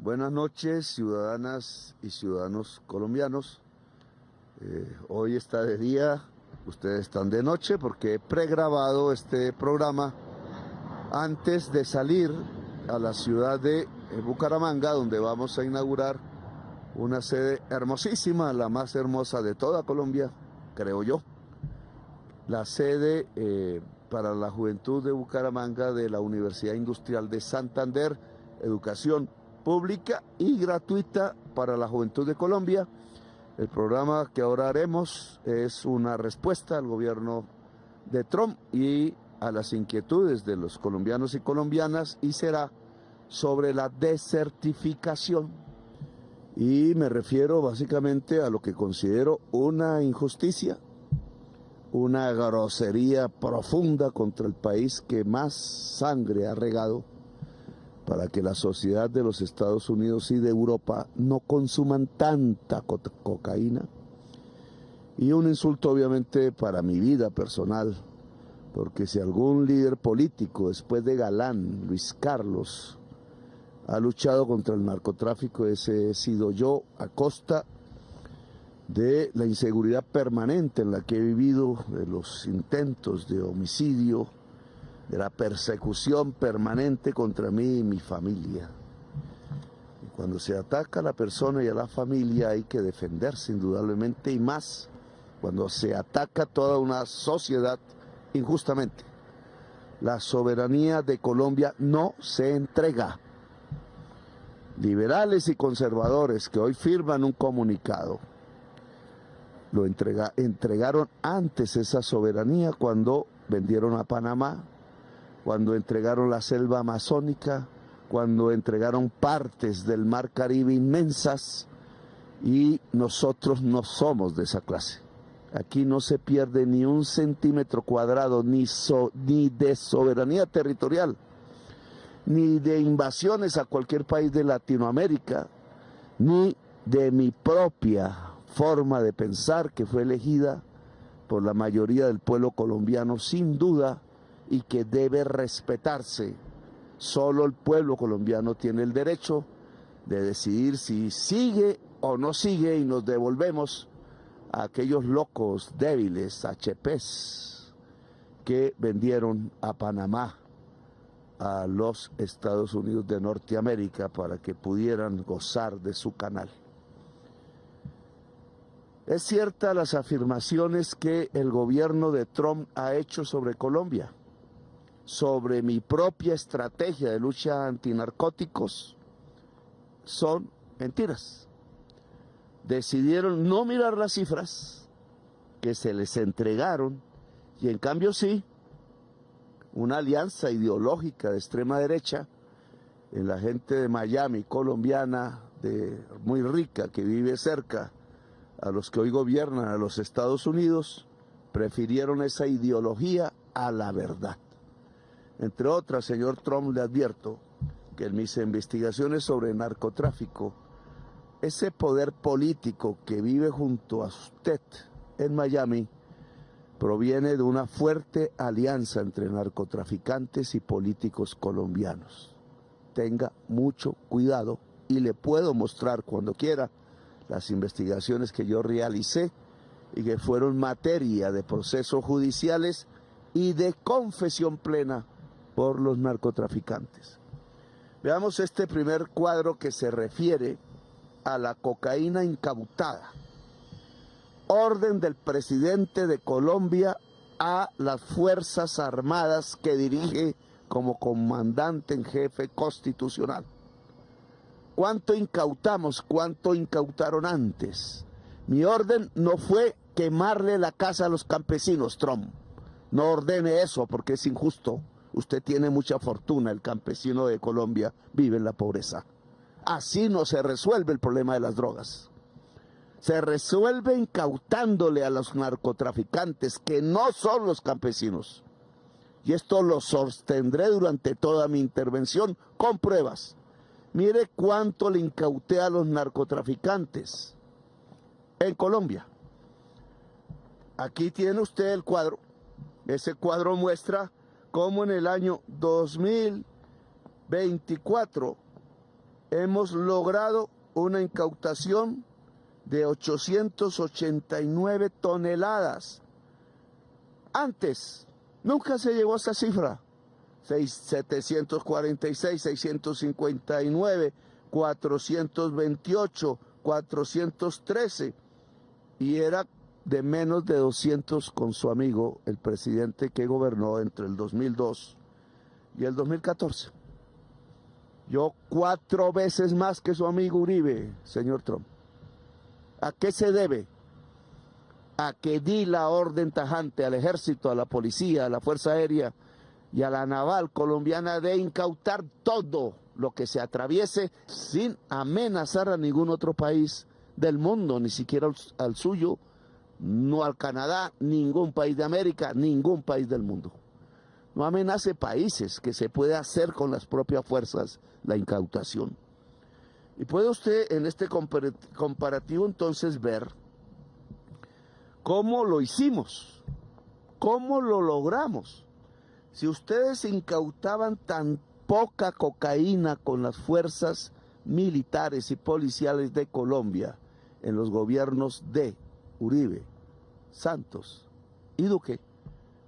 Buenas noches, ciudadanas y ciudadanos colombianos. Hoy está de día, ustedes están de noche porque he pregrabado este programa antes de salir a la ciudad de Bucaramanga, donde vamos a inaugurar una sede hermosísima, la más hermosa de toda Colombia, creo yo. La sede para la juventud de Bucaramanga de la Universidad Industrial de Santander, educación pública y gratuita para la juventud de Colombia. El programa que ahora haremos es una respuesta al gobierno de Trump y a las inquietudes de los colombianos y colombianas, y será sobre la desertificación. Y me refiero básicamente a lo que considero una injusticia, una grosería profunda contra el país que más sangre ha regado para que la sociedad de los Estados Unidos y de Europa no consuman tanta cocaína. Y un insulto obviamente para mi vida personal, porque si algún líder político después de Galán, Luis Carlos, ha luchado contra el narcotráfico, ese he sido yo, a costa de la inseguridad permanente en la que he vivido, de los intentos de homicidio, de la persecución permanente contra mí y mi familia. Y cuando se ataca a la persona y a la familia hay que defenderse indudablemente, y más cuando se ataca a toda una sociedad injustamente. La soberanía de Colombia no se entrega. Liberales y conservadores que hoy firman un comunicado entregaron antes esa soberanía cuando vendieron a Panamá, cuando entregaron la selva amazónica, cuando entregaron partes del mar Caribe inmensas, y nosotros no somos de esa clase. Aquí no se pierde ni un centímetro cuadrado, ni de soberanía territorial, ni de invasiones a cualquier país de Latinoamérica, ni de mi propia forma de pensar que fue elegida por la mayoría del pueblo colombiano sin duda y que debe respetarse. Solo el pueblo colombiano tiene el derecho de decidir si sigue o no sigue, y nos devolvemos a aquellos locos débiles, HPs, que vendieron a Panamá a los Estados Unidos de Norteamérica para que pudieran gozar de su canal. Es cierta las afirmaciones que el gobierno de Trump ha hecho sobre Colombia, sobre mi propia estrategia de lucha antinarcóticos. Son mentiras. Decidieron no mirar las cifras que se les entregaron, y en cambio sí, una alianza ideológica de extrema derecha en la gente de Miami, colombiana, muy rica, que vive cerca a los que hoy gobiernan a los Estados Unidos, prefirieron esa ideología a la verdad. Entre otras, señor Trump, le advierto que en mis investigaciones sobre narcotráfico, ese poder político que vive junto a usted en Miami proviene de una fuerte alianza entre narcotraficantes y políticos colombianos. Tenga mucho cuidado, y le puedo mostrar cuando quiera las investigaciones que yo realicé y que fueron materia de procesos judiciales y de confesión plena por los narcotraficantes. Veamos este primer cuadro que se refiere a la cocaína incautada. Orden del presidente de Colombia a las Fuerzas Armadas que dirige como comandante en jefe constitucional. ¿Cuánto incautamos? ¿Cuánto incautaron antes? Mi orden no fue quemarle la casa a los campesinos, Trump. No ordene eso porque es injusto. Usted tiene mucha fortuna, el campesino de Colombia vive en la pobreza. Así no se resuelve el problema de las drogas. Se resuelve incautándole a los narcotraficantes, que no son los campesinos. Y esto lo sostendré durante toda mi intervención con pruebas. Mire cuánto le incauté a los narcotraficantes en Colombia. Aquí tiene usted el cuadro. Ese cuadro muestra cómo en el año 2024 hemos logrado una incautación de 889 toneladas. Antes, nunca se llegó a esa cifra. 746, 659, 428, 413. Y era de menos de 200 con su amigo, el presidente que gobernó entre el 2002 y el 2014. Yo 4 veces más que su amigo Uribe, señor Trump. ¿A qué se debe? A que di la orden tajante al ejército, a la policía, a la Fuerza Aérea y a la naval colombiana de incautar todo lo que se atraviese sin amenazar a ningún otro país del mundo, ni siquiera al suyo, no al Canadá, ningún país de América, ningún país del mundo. No amenace países, que se puede hacer con las propias fuerzas la incautación. Y puede usted en este comparativo entonces ver cómo lo hicimos, cómo lo logramos. Si ustedes incautaban tan poca cocaína con las fuerzas militares y policiales de Colombia en los gobiernos de Uribe, Santos y Duque,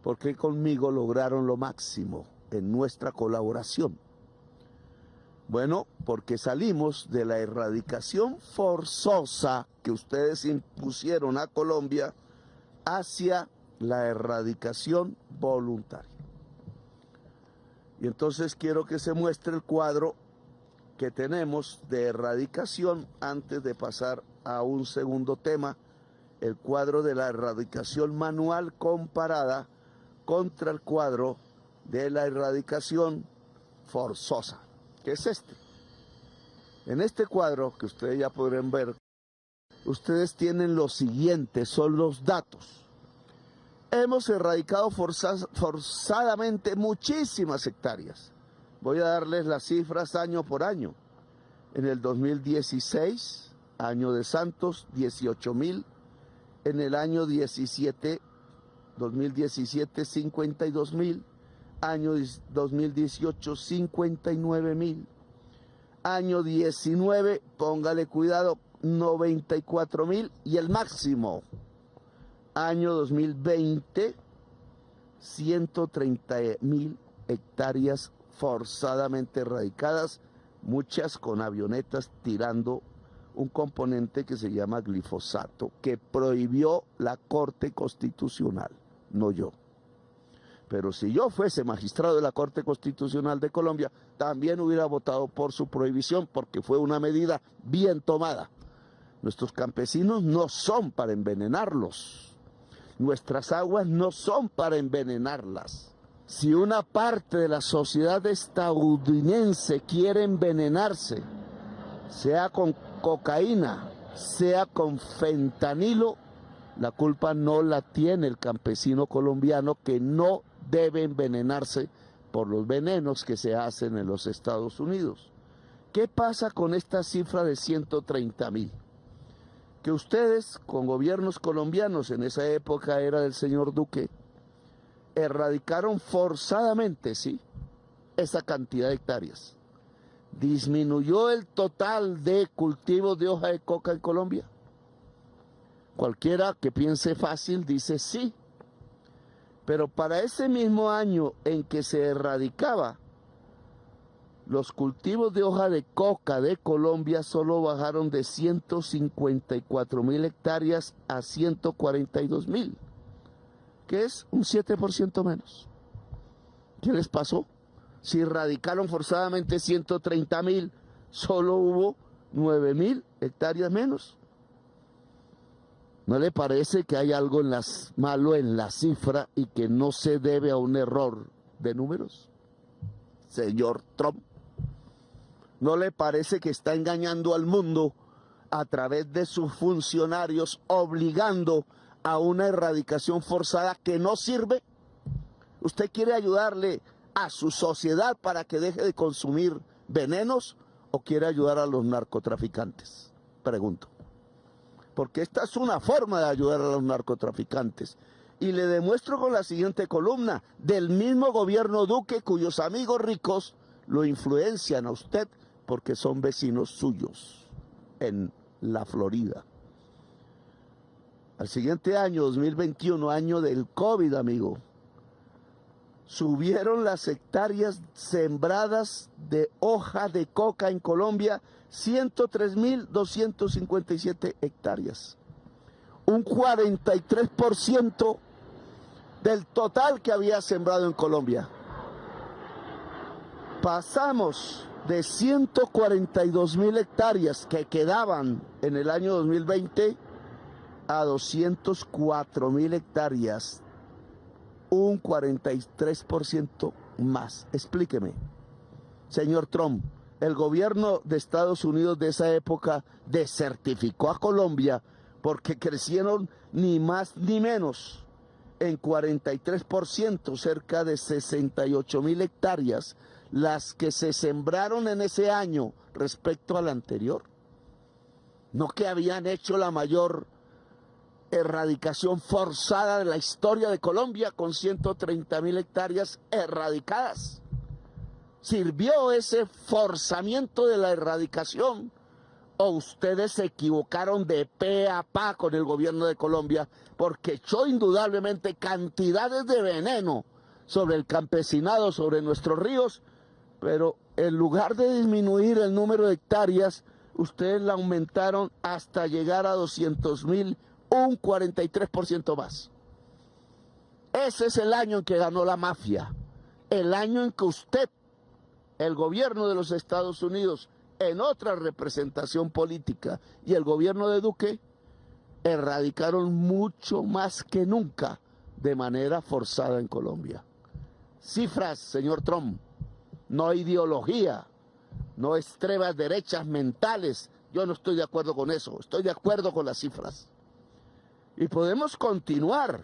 ¿por qué conmigo lograron lo máximo en nuestra colaboración? Bueno, porque salimos de la erradicación forzosa que ustedes impusieron a Colombia hacia la erradicación voluntaria. Y entonces quiero que se muestre el cuadro que tenemos de erradicación antes de pasar a un segundo tema, el cuadro de la erradicación manual comparada contra el cuadro de la erradicación forzosa, que es este. En este cuadro, que ustedes ya podrán ver, ustedes tienen lo siguiente, son los datos. Hemos erradicado forzadamente muchísimas hectáreas. Voy a darles las cifras año por año. En el 2016, año de Santos, 18,000. En el año 2017, 52,000. Año 2018, 59,000. Año 19, póngale cuidado, 94,000 y el máximo. Año 2020, 130,000 hectáreas forzadamente erradicadas, muchas con avionetas tirando un componente que se llama glifosato, que prohibió la Corte Constitucional, no yo. Pero si yo fuese magistrado de la Corte Constitucional de Colombia, también hubiera votado por su prohibición, porque fue una medida bien tomada. Nuestros campesinos no son para envenenarlos. Nuestras aguas no son para envenenarlas. Si una parte de la sociedad estadounidense quiere envenenarse, sea con cocaína, sea con fentanilo, la culpa no la tiene el campesino colombiano, que no debe envenenarse por los venenos que se hacen en los Estados Unidos. ¿Qué pasa con esta cifra de 130,000? Que ustedes, con gobiernos colombianos, en esa época era del señor Duque, erradicaron forzadamente, sí, esa cantidad de hectáreas. ¿Disminuyó el total de cultivos de hoja de coca en Colombia? Cualquiera que piense fácil dice sí. Pero para ese mismo año en que se erradicaba, los cultivos de hoja de coca de Colombia solo bajaron de 154,000 hectáreas a 142,000, que es un 7% menos. ¿Qué les pasó? Si erradicaron forzadamente 130,000, solo hubo 9,000 hectáreas menos. ¿No le parece que hay algo malo en la cifra y que no se debe a un error de números, señor Trump? ¿No le parece que está engañando al mundo a través de sus funcionarios, obligando a una erradicación forzada que no sirve? ¿Usted quiere ayudarle a su sociedad para que deje de consumir venenos o quiere ayudar a los narcotraficantes? Pregunto. Porque esta es una forma de ayudar a los narcotraficantes. Y le demuestro con la siguiente columna, del mismo gobierno Duque, cuyos amigos ricos lo influencian a usted porque son vecinos suyos en la Florida. Al siguiente año, 2021, año del COVID, amigo, subieron las hectáreas sembradas de hoja de coca en Colombia, 103.257 hectáreas. Un 43% del total que había sembrado en Colombia. Pasamos de 142.000 hectáreas que quedaban en el año 2020 a 204.000 hectáreas, un 43% más. Explíqueme, señor Trump, el gobierno de Estados Unidos de esa época desertificó a Colombia porque crecieron ni más ni menos en 43%, cerca de 68.000 hectáreas, las que se sembraron en ese año respecto al anterior. No que habían hecho la mayor erradicación forzada de la historia de Colombia con 130.000 hectáreas erradicadas. ¿Sirvió ese forzamiento de la erradicación o ustedes se equivocaron de pe a pa con el gobierno de Colombia porque echó indudablemente cantidades de veneno sobre el campesinado, sobre nuestros ríos, pero en lugar de disminuir el número de hectáreas, ustedes la aumentaron hasta llegar a 200.000, un 43% más. Ese es el año en que ganó la mafia, el año en que usted, el gobierno de los Estados Unidos, en otra representación política, y el gobierno de Duque, erradicaron mucho más que nunca de manera forzada en Colombia. Cifras, señor Trump, no ideología, no extremas derechas mentales. Yo no estoy de acuerdo con eso, estoy de acuerdo con las cifras. Y podemos continuar,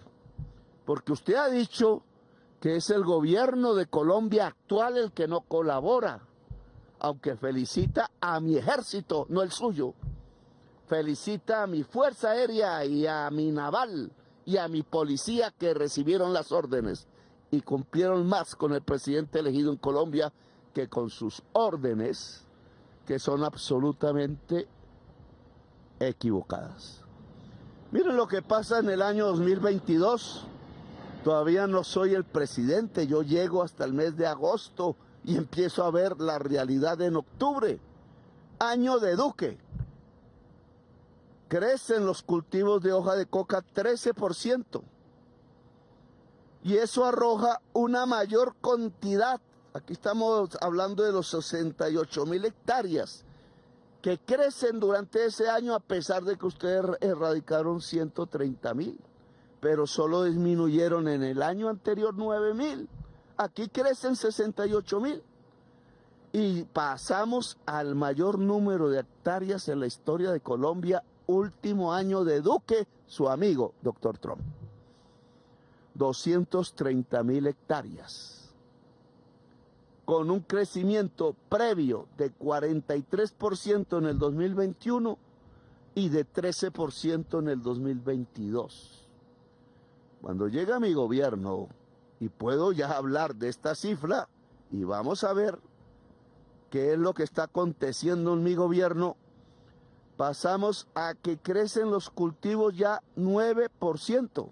porque usted ha dicho que es el gobierno de Colombia actual el que no colabora, aunque felicita a mi ejército, no el suyo. Felicita a mi fuerza aérea y a mi naval y a mi policía que recibieron las órdenes y cumplieron más con el presidente elegido en Colombia que con sus órdenes, que son absolutamente equivocadas. Miren lo que pasa en el año 2022. Todavía no soy el presidente, yo llego hasta el mes de agosto y empiezo a ver la realidad en octubre. Año de Duque. Crecen los cultivos de hoja de coca 13%. Y eso arroja una mayor cantidad. Aquí estamos hablando de los 68.000 hectáreas que crecen durante ese año, a pesar de que ustedes erradicaron 130.000, pero solo disminuyeron en el año anterior 9.000. Aquí crecen 68.000 y pasamos al mayor número de hectáreas en la historia de Colombia, último año de Duque, su amigo, doctor Trump. 230.000 hectáreas. Con un crecimiento previo de 43% en el 2021 y de 13% en el 2022. Cuando llega mi gobierno, y puedo ya hablar de esta cifra, y vamos a ver qué es lo que está aconteciendo en mi gobierno, pasamos a que crecen los cultivos ya 9%.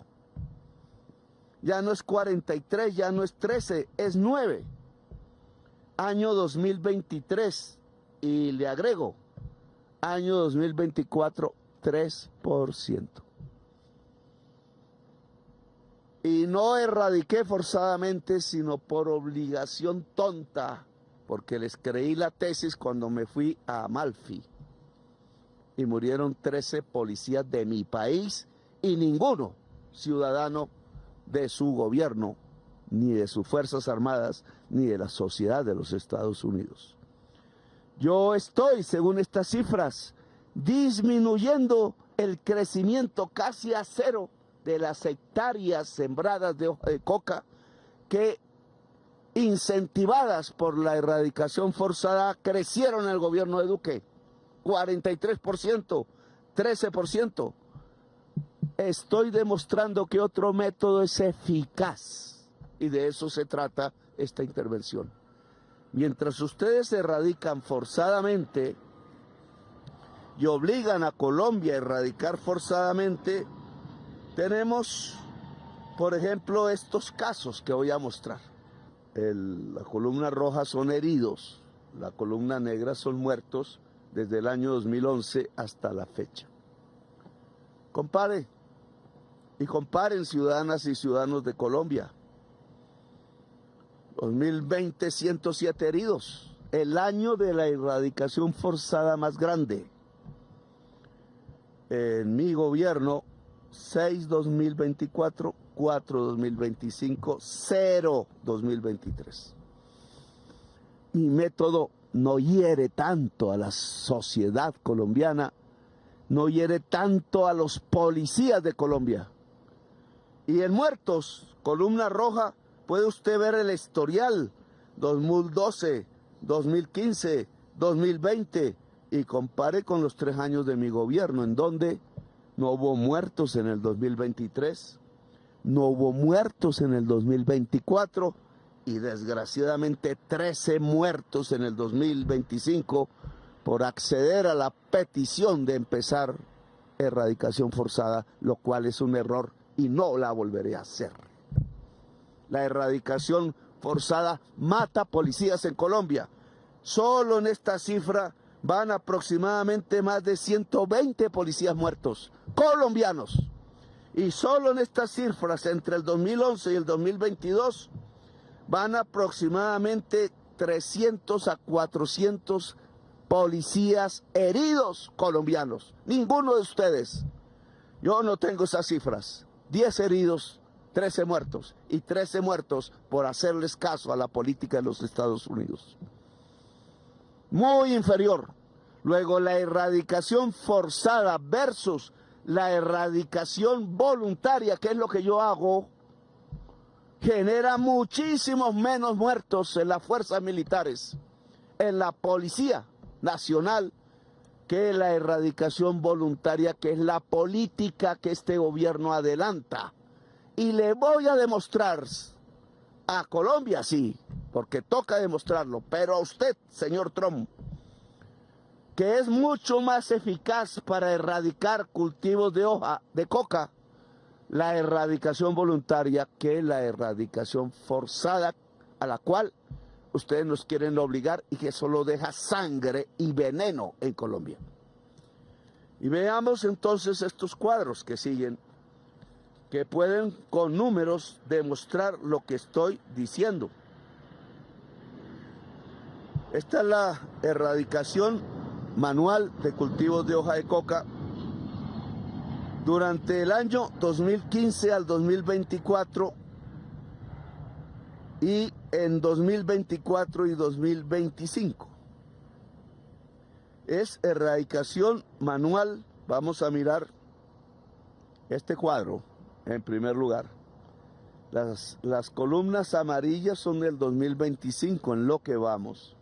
Ya no es 43, ya no es 13, es 9. Año 2023, y le agrego, año 2024, 3%. Y no erradiqué forzadamente, sino por obligación tonta, porque les creí la tesis cuando me fui a Amalfi. Y murieron 13 policías de mi país y ninguno ciudadano de su gobierno, ni de sus Fuerzas Armadas, ni de la sociedad de los Estados Unidos. Yo estoy, según estas cifras, disminuyendo el crecimiento casi a cero de las hectáreas sembradas de hoja de coca que, incentivadas por la erradicación forzada, crecieron en el gobierno de Duque. 43%, 13%. Estoy demostrando que otro método es eficaz y de eso se trata esta intervención. Mientras ustedes erradican forzadamente y obligan a Colombia a erradicar forzadamente, tenemos, por ejemplo, estos casos que voy a mostrar. La columna roja son heridos, la columna negra son muertos desde el año 2011 hasta la fecha. Compare y comparen, ciudadanas y ciudadanos de Colombia. 2020, 107 heridos, el año de la erradicación forzada más grande. En mi gobierno, 6 2024, 4 2025, 0 2023. Mi método no hiere tanto a la sociedad colombiana, no hiere tanto a los policías de Colombia. Y en muertos, columna roja, puede usted ver el historial 2012, 2015, 2020 y compare con los 3 años de mi gobierno, en donde no hubo muertos en el 2023, no hubo muertos en el 2024 y desgraciadamente 13 muertos en el 2025 por acceder a la petición de empezar erradicación forzada, lo cual es un error y no la volveré a hacer. La erradicación forzada mata policías en Colombia. Solo en esta cifra van aproximadamente más de 120 policías muertos, colombianos. Y solo en estas cifras, entre el 2011 y el 2022, van aproximadamente 300 a 400 policías heridos colombianos. Ninguno de ustedes. Yo no tengo esas cifras. 10 heridos, 13 muertos. Y 13 muertos por hacerles caso a la política de los Estados Unidos. Muy inferior. Luego, la erradicación forzada versus la erradicación voluntaria, que es lo que yo hago, genera muchísimos menos muertos en las fuerzas militares, en la Policía Nacional, que la erradicación voluntaria, que es la política que este gobierno adelanta. Y le voy a demostrar a Colombia, sí, porque toca demostrarlo, pero a usted, señor Trump, que es mucho más eficaz para erradicar cultivos de hoja de coca, la erradicación voluntaria, que la erradicación forzada, a la cual ustedes nos quieren obligar y que solo deja sangre y veneno en Colombia. Y veamos entonces estos cuadros que siguen, que pueden con números demostrar lo que estoy diciendo. Esta es la erradicación manual de cultivos de hoja de coca durante el año 2015 al 2024 y en 2024 y 2025. Es erradicación manual. Vamos a mirar este cuadro en primer lugar. Las columnas amarillas son del 2025, en lo que vamos.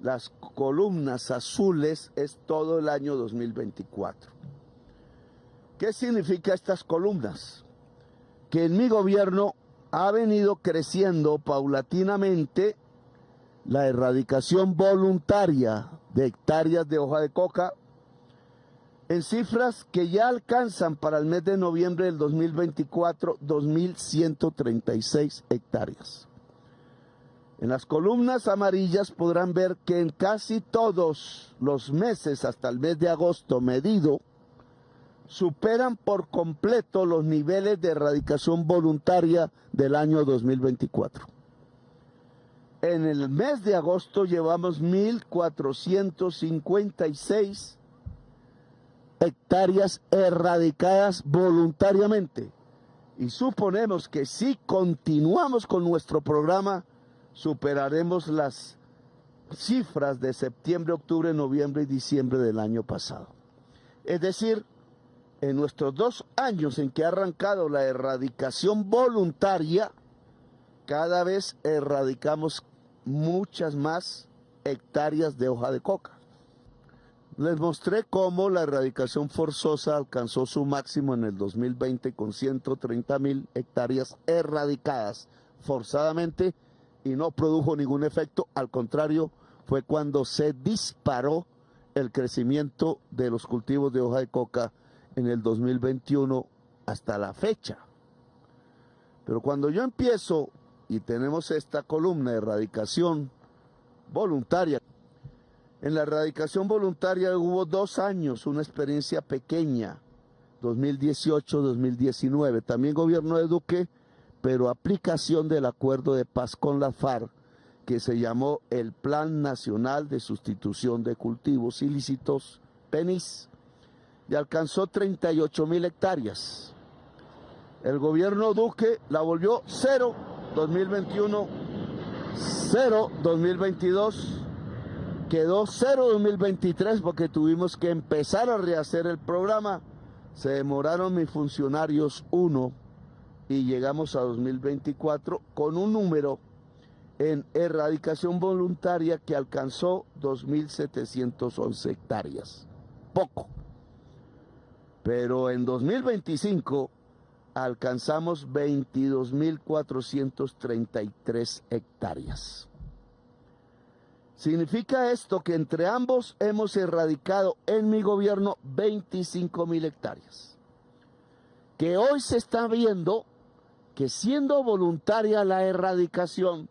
Las columnas azules es todo el año 2024. ¿Qué significa estas columnas? Que en mi gobierno ha venido creciendo paulatinamente la erradicación voluntaria de hectáreas de hoja de coca en cifras que ya alcanzan para el mes de noviembre del 2024 2.136 hectáreas. En las columnas amarillas podrán ver que en casi todos los meses hasta el mes de agosto medido superan por completo los niveles de erradicación voluntaria del año 2024. En el mes de agosto llevamos 1.456 hectáreas erradicadas voluntariamente. Y suponemos que si continuamos con nuestro programa, superaremos las cifras de septiembre, octubre, noviembre y diciembre del año pasado. Es decir, en nuestros 2 años en que ha arrancado la erradicación voluntaria, cada vez erradicamos muchas más hectáreas de hoja de coca. Les mostré cómo la erradicación forzosa alcanzó su máximo en el 2020 con 130.000 hectáreas erradicadas forzadamente y no produjo ningún efecto, al contrario, fue cuando se disparó el crecimiento de los cultivos de hoja de coca en el 2021 hasta la fecha. Pero cuando yo empiezo y tenemos esta columna de erradicación voluntaria, en la erradicación voluntaria hubo 2 años, una experiencia pequeña, 2018-2019, también gobierno de Duque, pero aplicación del acuerdo de paz con la FARC, que se llamó el Plan Nacional de Sustitución de Cultivos Ilícitos, PENIS, y alcanzó 38.000 hectáreas. El gobierno Duque la volvió 0, 2021, 0, 2022, quedó 0, 2023, porque tuvimos que empezar a rehacer el programa. Se demoraron mis funcionarios 1 y llegamos a 2024 con un número en erradicación voluntaria que alcanzó 2.711 hectáreas. Poco. Pero en 2025 alcanzamos 22.433 hectáreas. Significa esto que entre ambos hemos erradicado en mi gobierno 25.000 hectáreas. Que hoy se está viendo que siendo voluntaria la erradicación,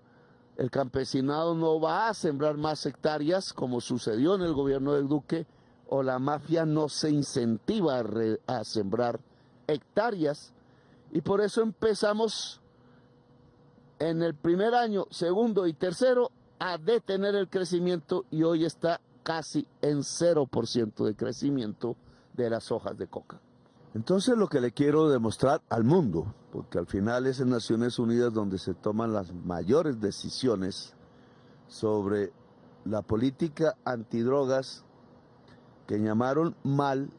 el campesinado no va a sembrar más hectáreas como sucedió en el gobierno del Duque, o la mafia no se incentiva a sembrar hectáreas, y por eso empezamos en el primer año, segundo y tercero a detener el crecimiento, y hoy está casi en 0% de crecimiento de las hojas de coca. Entonces lo que le quiero demostrar al mundo, porque al final es en Naciones Unidas donde se toman las mayores decisiones sobre la política antidrogas, que llamaron mal,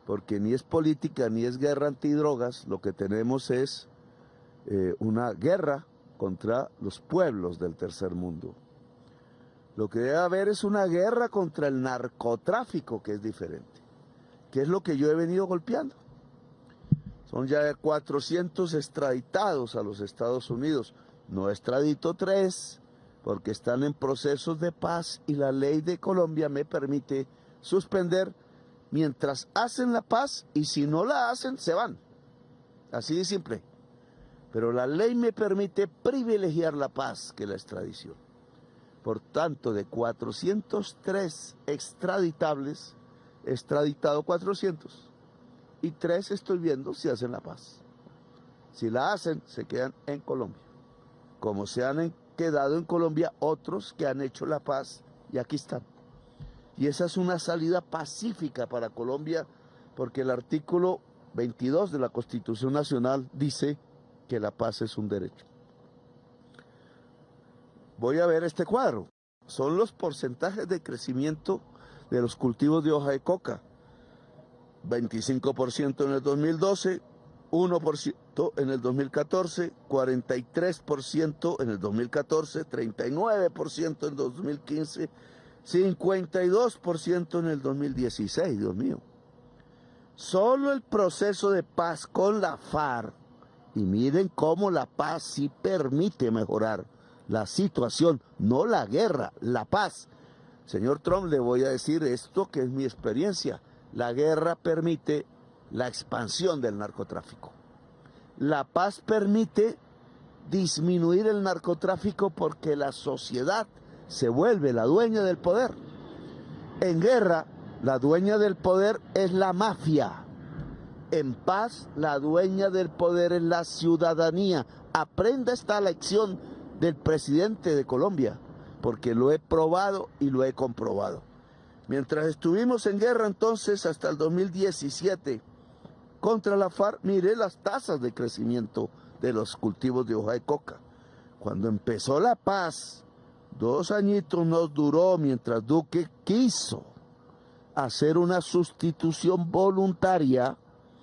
porque ni es política ni es guerra antidrogas, lo que tenemos es una guerra contra los pueblos del tercer mundo. Lo que debe haber es una guerra contra el narcotráfico, que es diferente, que es lo que yo he venido golpeando. Son ya 400 extraditados a los Estados Unidos. No extradito 3, porque están en procesos de paz y la ley de Colombia me permite suspender mientras hacen la paz, y si no la hacen, se van. Así de simple. Pero la ley me permite privilegiar la paz que la extradición. Por tanto, de 403 extraditables, he extraditado 400. Y 3 estoy viendo si hacen la paz. Si la hacen, se quedan en Colombia. Como se han quedado en Colombia otros que han hecho la paz y aquí están. Y esa es una salida pacífica para Colombia, porque el artículo 22 de la Constitución Nacional dice que la paz es un derecho. Voy a ver este cuadro. Son los porcentajes de crecimiento de los cultivos de hoja de coca. 25% en el 2012, 1% en el 2014, 43% en el 2014, 39% en 2015, 52% en el 2016, Dios mío. Solo el proceso de paz con la FARC, y miren cómo la paz sí permite mejorar la situación, no la guerra, la paz. Señor Trump, le voy a decir esto que es mi experiencia. La guerra permite la expansión del narcotráfico. La paz permite disminuir el narcotráfico porque la sociedad se vuelve la dueña del poder. En guerra, la dueña del poder es la mafia. En paz, la dueña del poder es la ciudadanía. Aprenda esta lección del presidente de Colombia, porque lo he probado y lo he comprobado. Mientras estuvimos en guerra entonces hasta el 2017 contra la FARC, mire las tasas de crecimiento de los cultivos de hoja de coca. Cuando empezó la paz, 2 añitos nos duró mientras Duque quiso hacer una sustitución voluntaria,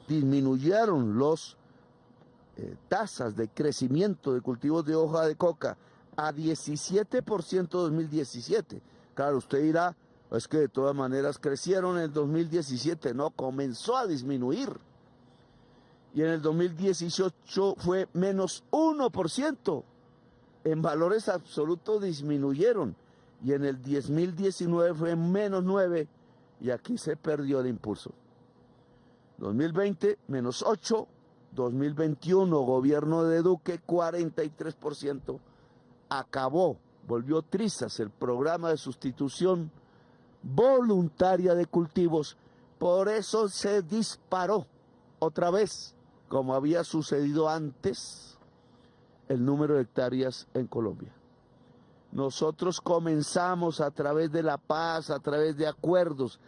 disminuyeron los tasas de crecimiento de cultivos de hoja de coca a 17% en 2017. Claro, usted dirá, es que de todas maneras crecieron en el 2017. No, comenzó a disminuir. Y en el 2018 fue menos 1%. en valores absolutos disminuyeron y en el 2019 fue menos 9 y aquí se perdió el impulso. 2020 menos 8, 2021 gobierno de Duque 43%, acabó, volvió trizas el programa de sustitución voluntaria de cultivos, por eso se disparó otra vez, como había sucedido antes, el número de hectáreas en Colombia. Nosotros comenzamos a través de la paz, a través de acuerdos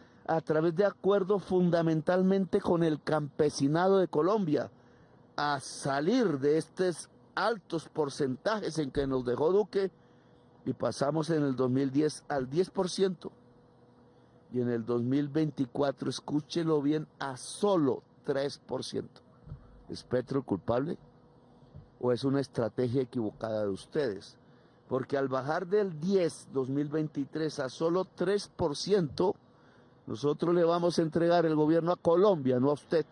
fundamentalmente con el campesinado de Colombia, a salir de estos altos porcentajes en que nos dejó Duque y pasamos en el 2010 al 10% y en el 2024, escúchelo bien, a solo 3%. ¿Es Petro el culpable o es una estrategia equivocada de ustedes? Porque al bajar del 2023 a solo 3%, nosotros le vamos a entregar el gobierno a Colombia, no a usted,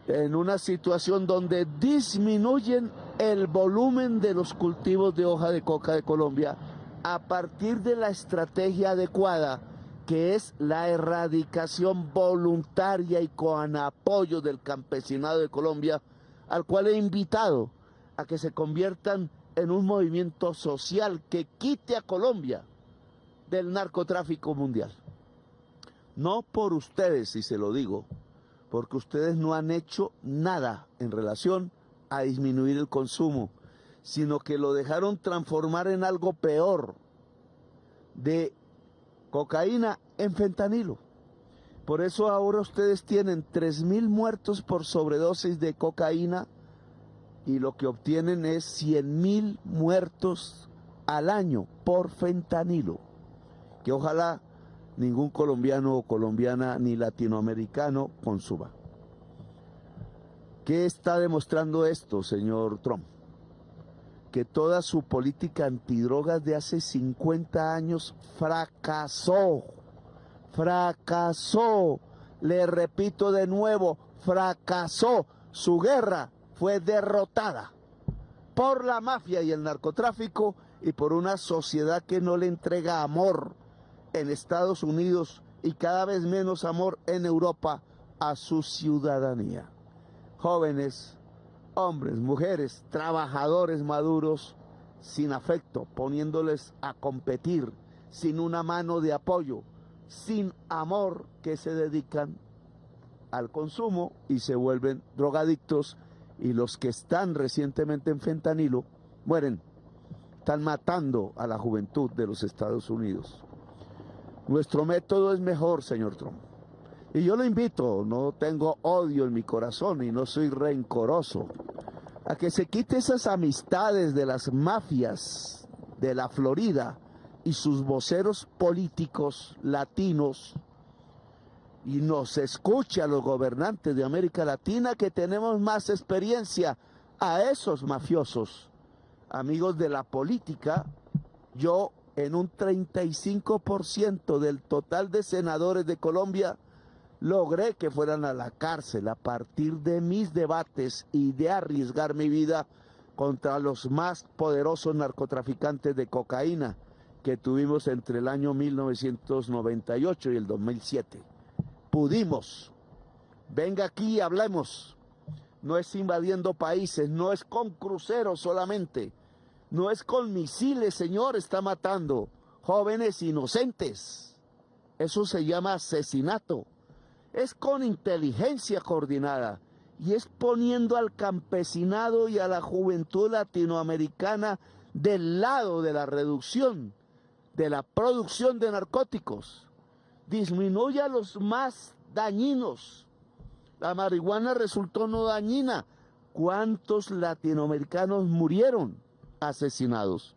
en una situación donde disminuyen el volumen de los cultivos de hoja de coca de Colombia a partir de la estrategia adecuada, que es la erradicación voluntaria y con apoyo del campesinado de Colombia, al cual he invitado a que se conviertan en un movimiento social que quite a Colombia del narcotráfico mundial. No por ustedes, si se lo digo, porque ustedes no han hecho nada en relación a disminuir el consumo, sino que lo dejaron transformar en algo peor, de cocaína en fentanilo. Por eso ahora ustedes tienen 3.000 muertos por sobredosis de cocaína y lo que obtienen es 100.000 muertos al año por fentanilo, que ojalá ningún colombiano o colombiana ni latinoamericano consuma. ¿Qué está demostrando esto, señor Trump? Que toda su política antidrogas de hace 50 años fracasó. Le repito de nuevo, fracasó. Su guerra fue derrotada por la mafia y el narcotráfico y por una sociedad que no le entrega amor en Estados Unidos y cada vez menos amor en Europa a su ciudadanía. Jóvenes, hombres, mujeres, trabajadores maduros, sin afecto, poniéndoles a competir, sin una mano de apoyo, sin amor, que se dedican al consumo y se vuelven drogadictos, y los que están recientemente en fentanilo mueren, están matando a la juventud de los Estados Unidos. Nuestro método es mejor, señor Trump. Y yo lo invito, no tengo odio en mi corazón y no soy rencoroso, a que se quite esas amistades de las mafias de la Florida y sus voceros políticos latinos y nos escuche a los gobernantes de América Latina que tenemos más experiencia. A esos mafiosos, amigos de la política, yo en un 35% del total de senadores de Colombia logré que fueran a la cárcel a partir de mis debates y de arriesgar mi vida contra los más poderosos narcotraficantes de cocaína que tuvimos entre el año 1998 y el 2007. Pudimos. Venga aquí y hablemos. No es invadiendo países, no es con cruceros solamente, no es con misiles, señor, está matando jóvenes inocentes. Eso se llama asesinato. Es con inteligencia coordinada y es poniendo al campesinado y a la juventud latinoamericana del lado de la reducción de la producción de narcóticos. Disminuye a los más dañinos. La marihuana resultó no dañina. ¿Cuántos latinoamericanos murieron asesinados?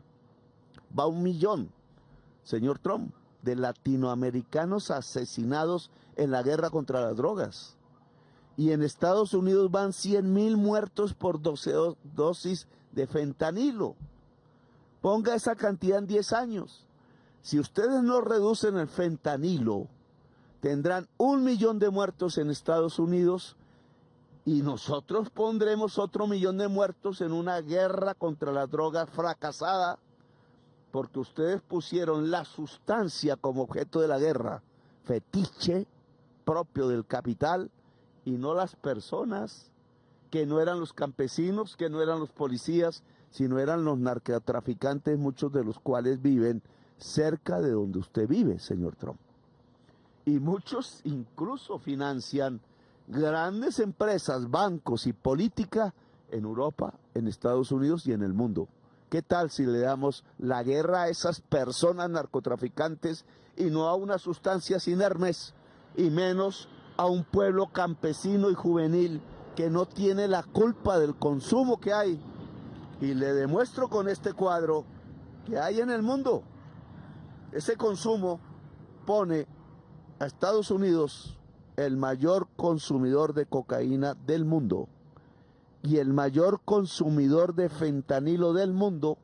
Va 1 millón, señor Trump, de latinoamericanos asesinados en la guerra contra las drogas. Y en Estados Unidos van 100.000 muertos por dosis de fentanilo. Ponga esa cantidad en 10 años. Si ustedes no reducen el fentanilo, tendrán 1 millón de muertos en Estados Unidos Y nosotros pondremos otro 1.000.000 de muertos en una guerra contra la droga fracasada, porque ustedes pusieron la sustancia como objeto de la guerra, fetiche propio del capital, y no las personas, que no eran los campesinos, que no eran los policías, sino eran los narcotraficantes, muchos de los cuales viven cerca de donde usted vive, señor Trump. Y muchos incluso financian grandes empresas, bancos y política en Europa, en Estados Unidos y en el mundo. ¿Qué tal si le damos la guerra a esas personas narcotraficantes y no a una sustancia inermes, y menos a un pueblo campesino y juvenil que no tiene la culpa del consumo que hay? Y le demuestro con este cuadro que hay en el mundo. Ese consumo pone a Estados Unidos el mayor consumidor de cocaína del mundo y el mayor consumidor de fentanilo del mundo,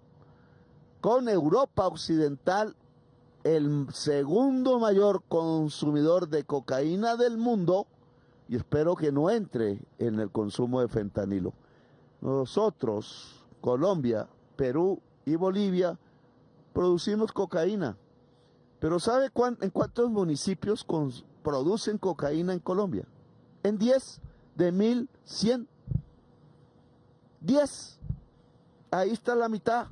con Europa Occidental el segundo mayor consumidor de cocaína del mundo, y espero que no entre en el consumo de fentanilo. Nosotros, Colombia, Perú y Bolivia, producimos cocaína. Pero ¿sabe en cuántos municipios producen cocaína en Colombia? En 10 de 1.100. 10. Ahí está la mitad.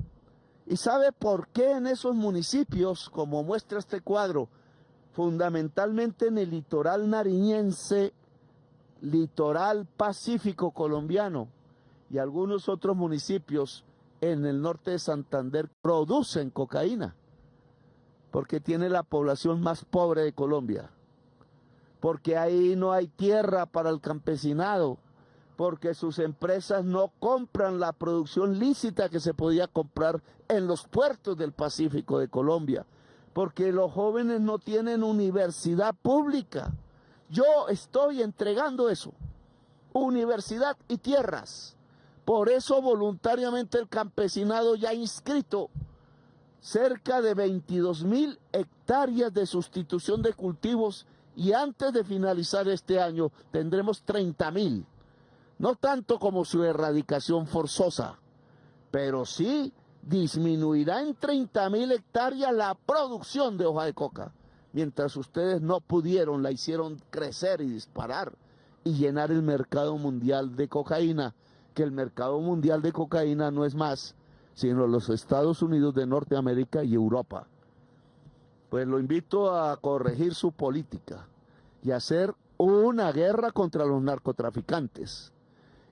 ¿Y sabe por qué en esos municipios, como muestra este cuadro, fundamentalmente en el litoral nariñense, litoral pacífico colombiano y algunos otros municipios en el norte de Santander, producen cocaína? Porque tiene la población más pobre de Colombia, porque ahí no hay tierra para el campesinado, porque sus empresas no compran la producción lícita que se podía comprar en los puertos del Pacífico de Colombia, porque los jóvenes no tienen universidad pública. Yo estoy entregando eso, universidad y tierras. Por eso voluntariamente el campesinado ya ha inscrito cerca de 22.000 hectáreas de sustitución de cultivos, y antes de finalizar este año tendremos 30.000. No tanto como su erradicación forzosa, pero sí disminuirá en 30.000 hectáreas la producción de hoja de coca, mientras ustedes no pudieron, la hicieron crecer y disparar y llenar el mercado mundial de cocaína, que el mercado mundial de cocaína no es más sino los Estados Unidos de Norteamérica y Europa. Pues lo invito a corregir su política y a hacer una guerra contra los narcotraficantes.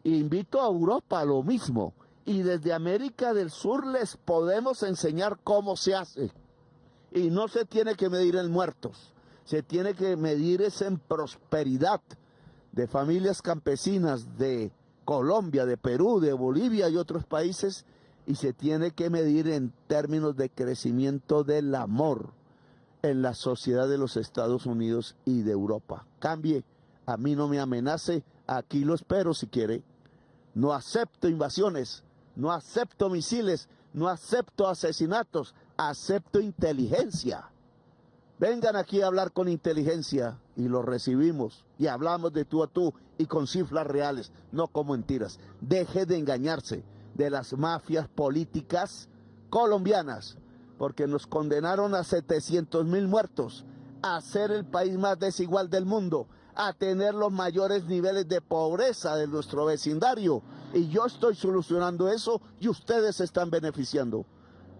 Invito a Europa a lo mismo, y desde América del Sur les podemos enseñar cómo se hace. Y no se tiene que medir en muertos, se tiene que medir es en prosperidad de familias campesinas de Colombia, de Perú, de Bolivia y otros países, y se tiene que medir en términos de crecimiento del amor en la sociedad de los Estados Unidos y de Europa. Cambie, a mí no me amenace, aquí lo espero si quiere. No acepto invasiones, no acepto misiles, no acepto asesinatos, acepto inteligencia. Vengan aquí a hablar con inteligencia y lo recibimos y hablamos de tú a tú y con cifras reales, no con mentiras. Deje de engañarse de las mafias políticas colombianas, porque nos condenaron a 700.000 muertos, a ser el país más desigual del mundo, a tener los mayores niveles de pobreza de nuestro vecindario, y yo estoy solucionando eso y ustedes se están beneficiando.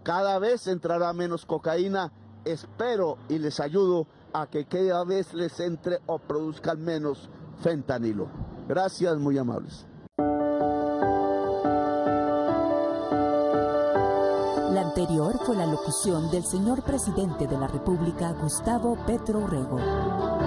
Cada vez entrará menos cocaína, espero y les ayudo a que cada vez les entre o produzcan menos fentanilo. Gracias, muy amables. La anterior fue la locución del señor presidente de la República, Gustavo Petro Urrego.